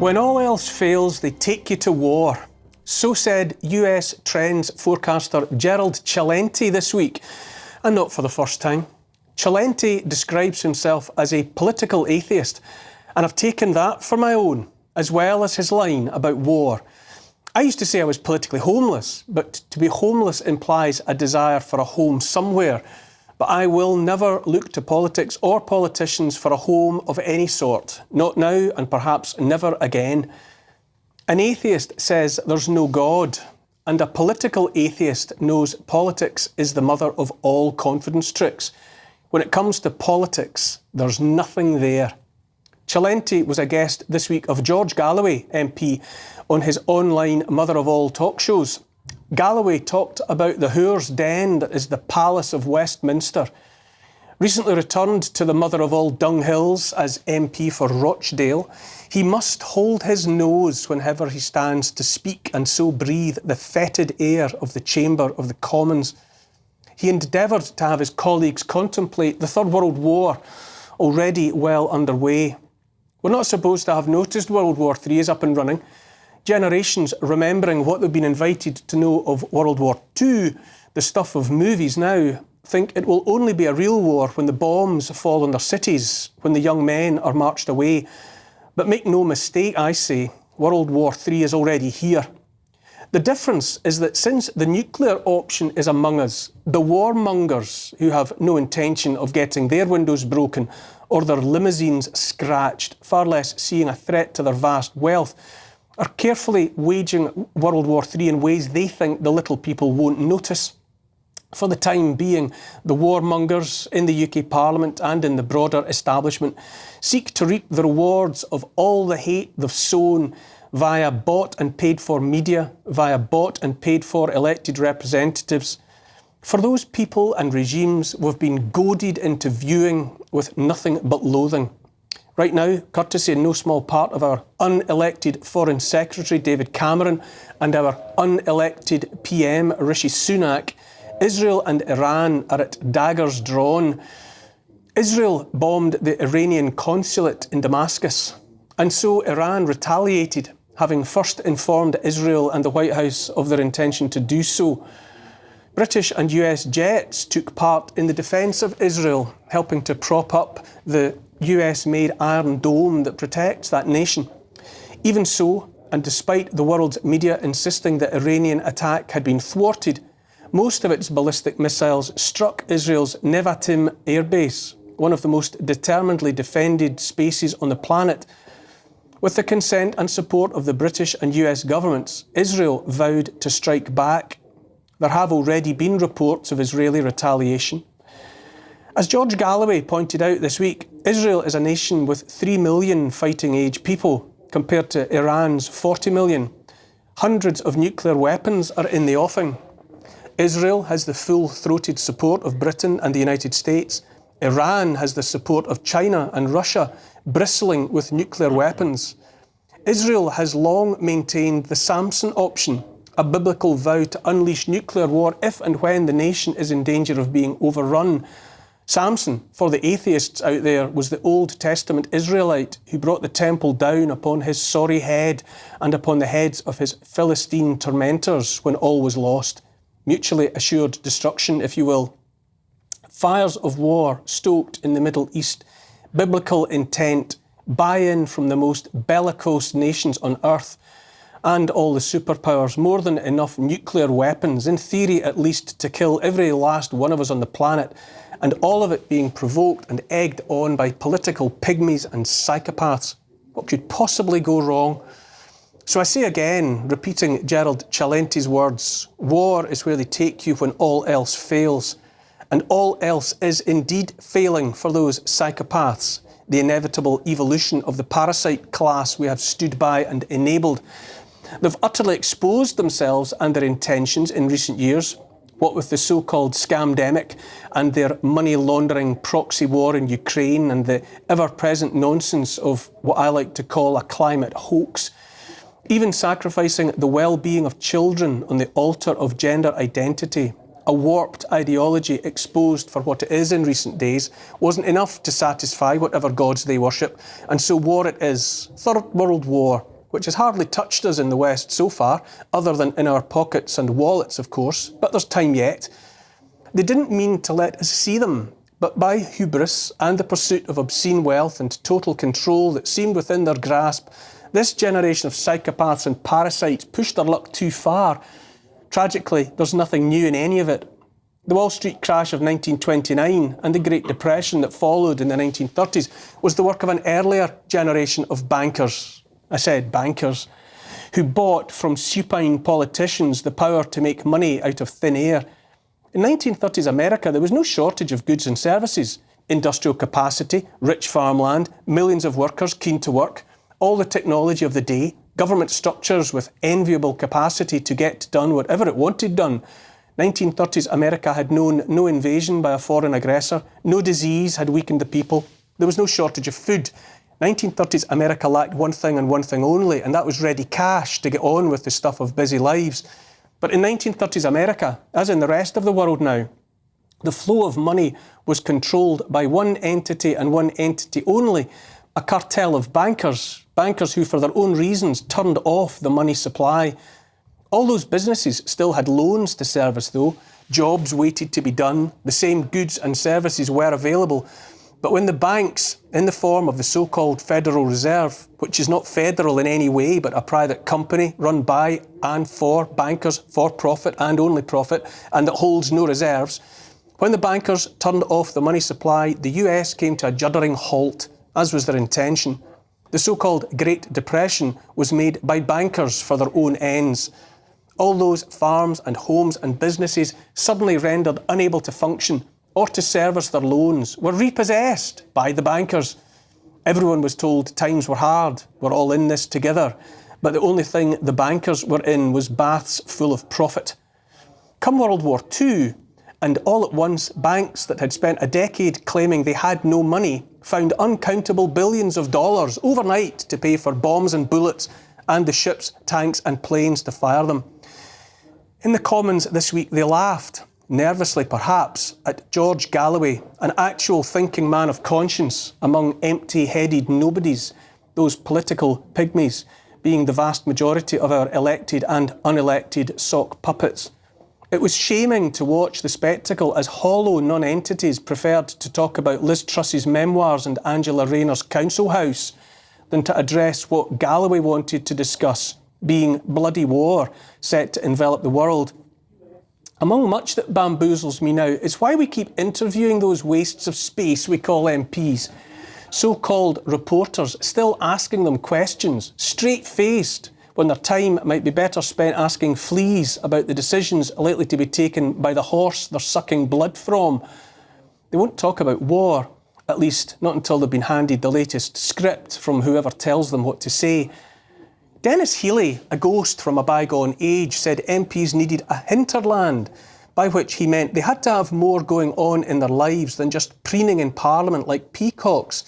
When all else fails, they take you to war. So said US trends forecaster Gerald Celente this week, and not for the first time. Celente describes himself as a political atheist, and I've taken that for my own, as well as his line about war. I used to say I was politically homeless, but to be homeless implies a desire for a home somewhere. But I will never look to politics or politicians for a home of any sort. Not now, and perhaps never again. An atheist says there's no God, and a political atheist knows politics is the mother of all confidence tricks. When it comes to politics, there's nothing there. Celente was a guest this week of George Galloway, MP, on his online mother of all talk shows. Galloway talked about the whore's den that is the Palace of Westminster. Recently returned to the mother of all dunghills as MP for Rochdale, he must hold his nose whenever he stands to speak and so breathe the fetid air of the Chamber of the Commons. He endeavoured to have his colleagues contemplate the Third World War, already well underway. We're not supposed to have noticed World War III is up and running. Generations remembering what they've been invited to know of World War II, the stuff of movies now, think it will only be a real war when the bombs fall on their cities, when the young men are marched away. But make no mistake, I say, World War III is already here. The difference is that since the nuclear option is among us, the warmongers who have no intention of getting their windows broken or their limousines scratched, far less seeing a threat to their vast wealth, are carefully waging World War III in ways they think the little people won't notice. For the time being, the warmongers in the UK Parliament and in the broader establishment seek to reap the rewards of all the hate they've sown via bought and paid for media, via bought and paid for elected representatives. For those people and regimes we've been goaded into viewing with nothing but loathing. Right now, courtesy in no small part of our unelected Foreign Secretary David Cameron and our unelected PM Rishi Sunak, Israel and Iran are at daggers drawn. Israel bombed the Iranian consulate in Damascus, and so Iran retaliated, having first informed Israel and the White House of their intention to do so. British and US jets took part in the defence of Israel, helping to prop up the US-made Iron Dome that protects that nation. Even so, and despite the world's media insisting the Iranian attack had been thwarted, most of its ballistic missiles struck Israel's Nevatim airbase, one of the most determinedly defended spaces on the planet. With the consent and support of the British and US governments, Israel vowed to strike back. There have already been reports of Israeli retaliation. As George Galloway pointed out this week, Israel is a nation with 3 million fighting-age people, compared to Iran's 40 million. Hundreds of nuclear weapons are in the offing. Israel has the full-throated support of Britain and the United States. Iran has the support of China and Russia, bristling with nuclear weapons. Israel has long maintained the Samson option, a biblical vow to unleash nuclear war if and when the nation is in danger of being overrun. Samson, for the atheists out there, was the Old Testament Israelite who brought the temple down upon his sorry head and upon the heads of his Philistine tormentors when all was lost. Mutually assured destruction, if you will. Fires of war stoked in the Middle East, biblical intent, buy-in from the most bellicose nations on earth, and all the superpowers, more than enough nuclear weapons, in theory at least, to kill every last one of us on the planet, and all of it being provoked and egged on by political pygmies and psychopaths. What could possibly go wrong? So I say again, repeating Gerald Celente's words, war is where they take you when all else fails. And all else is indeed failing for those psychopaths, the inevitable evolution of the parasite class we have stood by and enabled. They've utterly exposed themselves and their intentions in recent years, what with the so-called scamdemic and their money-laundering proxy war in Ukraine and the ever-present nonsense of what I like to call a climate hoax, even sacrificing the well-being of children on the altar of gender identity. A warped ideology exposed for what it is in recent days wasn't enough to satisfy whatever gods they worship, and so war it is. Third World War. which has hardly touched us in the West so far, other than in our pockets and wallets, of course, but there's time yet. They didn't mean to let us see them, but by hubris and the pursuit of obscene wealth and total control that seemed within their grasp, this generation of psychopaths and parasites pushed their luck too far. Tragically, there's nothing new in any of it. The Wall Street crash of 1929 and the Great Depression that followed in the 1930s was the work of an earlier generation of bankers. I said bankers, who bought from supine politicians the power to make money out of thin air. In 1930s America, there was no shortage of goods and services, industrial capacity, rich farmland, millions of workers keen to work, all the technology of the day, government structures with enviable capacity to get done whatever it wanted done. 1930s America had known no invasion by a foreign aggressor, no disease had weakened the people, there was no shortage of food. 1930s America lacked one thing and one thing only, and that was ready cash to get on with the stuff of busy lives. But in 1930s America, as in the rest of the world now, the flow of money was controlled by one entity and one entity only, a cartel of bankers who for their own reasons turned off the money supply. All those businesses still had loans to service though, jobs waited to be done, the same goods and services were available. But when the banks, in the form of the so-called Federal Reserve, which is not federal in any way but a private company run by and for bankers for profit and only profit, and that holds no reserves, when the bankers turned off the money supply, the US came to a juddering halt, as was their intention. The so-called Great Depression was made by bankers for their own ends. All those farms and homes and businesses suddenly rendered unable to function or to service their loans were repossessed by the bankers. Everyone was told times were hard, we're all in this together, but the only thing the bankers were in was baths full of profit. Come World War II, and all at once banks that had spent a decade claiming they had no money found uncountable billions of dollars overnight to pay for bombs and bullets and the ships, tanks and planes to fire them. In the Commons this week they laughed, nervously perhaps, at George Galloway, an actual thinking man of conscience among empty-headed nobodies, those political pygmies being the vast majority of our elected and unelected sock puppets. It was shaming to watch the spectacle as hollow non-entities preferred to talk about Liz Truss's memoirs and Angela Rayner's council house than to address what Galloway wanted to discuss, being bloody war set to envelop the world. Among much that bamboozles me now is why we keep interviewing those wastes of space we call MPs, so-called reporters still asking them questions, straight-faced, when their time might be better spent asking fleas about the decisions likely to be taken by the horse they're sucking blood from. They won't talk about war, at least not until they've been handed the latest script from whoever tells them what to say. Dennis Healey, a ghost from a bygone age, said MPs needed a hinterland, by which he meant they had to have more going on in their lives than just preening in Parliament like peacocks,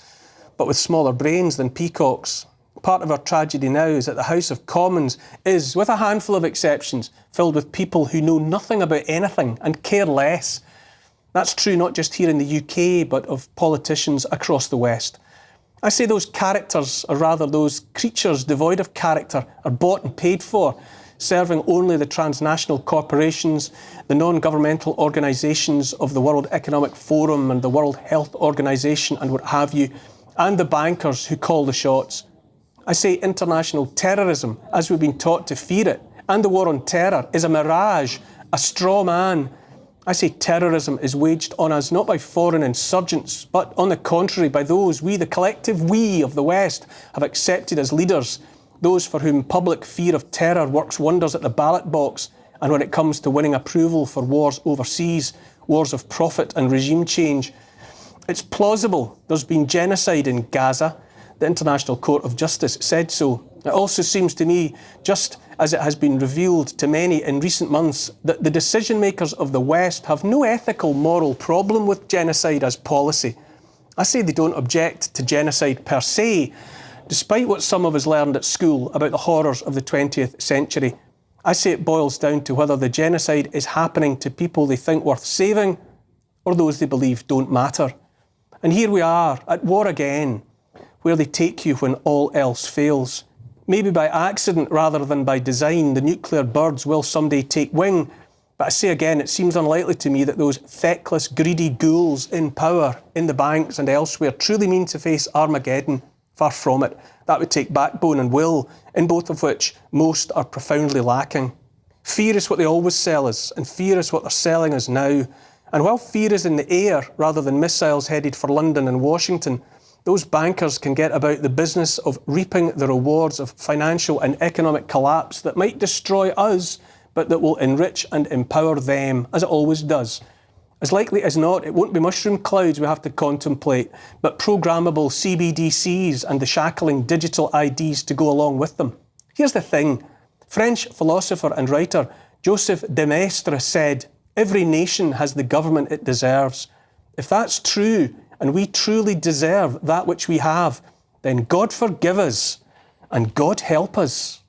but with smaller brains than peacocks. Part of our tragedy now is that the House of Commons is, with a handful of exceptions, filled with people who know nothing about anything and care less. That's true not just here in the UK, but of politicians across the West. I say those characters, or rather those creatures devoid of character, are bought and paid for, serving only the transnational corporations, the non-governmental organisations of the World Economic Forum and the World Health Organisation and what have you, and the bankers who call the shots. I say international terrorism, as we've been taught to fear it, and the war on terror is a mirage, a straw man. I say terrorism is waged on us not by foreign insurgents, but on the contrary by those we, the collective we of the West, have accepted as leaders, those for whom public fear of terror works wonders at the ballot box, and when it comes to winning approval for wars overseas, wars of profit and regime change. It's plausible there's been genocide in Gaza. The International Court of Justice said so. It also seems to me, just as it has been revealed to many in recent months, that the decision makers of the West have no ethical, moral problem with genocide as policy. I say they don't object to genocide per se, despite what some of us learned at school about the horrors of the 20th century. I say it boils down to whether the genocide is happening to people they think worth saving or those they believe don't matter. And here we are, at war again, where they take you when all else fails. Maybe by accident rather than by design, the nuclear birds will someday take wing. But I say again, it seems unlikely to me that those feckless, greedy ghouls in power, in the banks and elsewhere, truly mean to face Armageddon. Far from it. That would take backbone and will, in both of which most are profoundly lacking. Fear is what they always sell us, and fear is what they're selling us now. And while fear is in the air rather than missiles headed for London and Washington, those bankers can get about the business of reaping the rewards of financial and economic collapse that might destroy us, but that will enrich and empower them, as it always does. As likely as not, it won't be mushroom clouds we have to contemplate, but programmable CBDCs and the shackling digital IDs to go along with them. Here's the thing. French philosopher and writer Joseph de Maistre said, "Every nation has the government it deserves." If that's true, and we truly deserve that which we have, then God forgive us and God help us.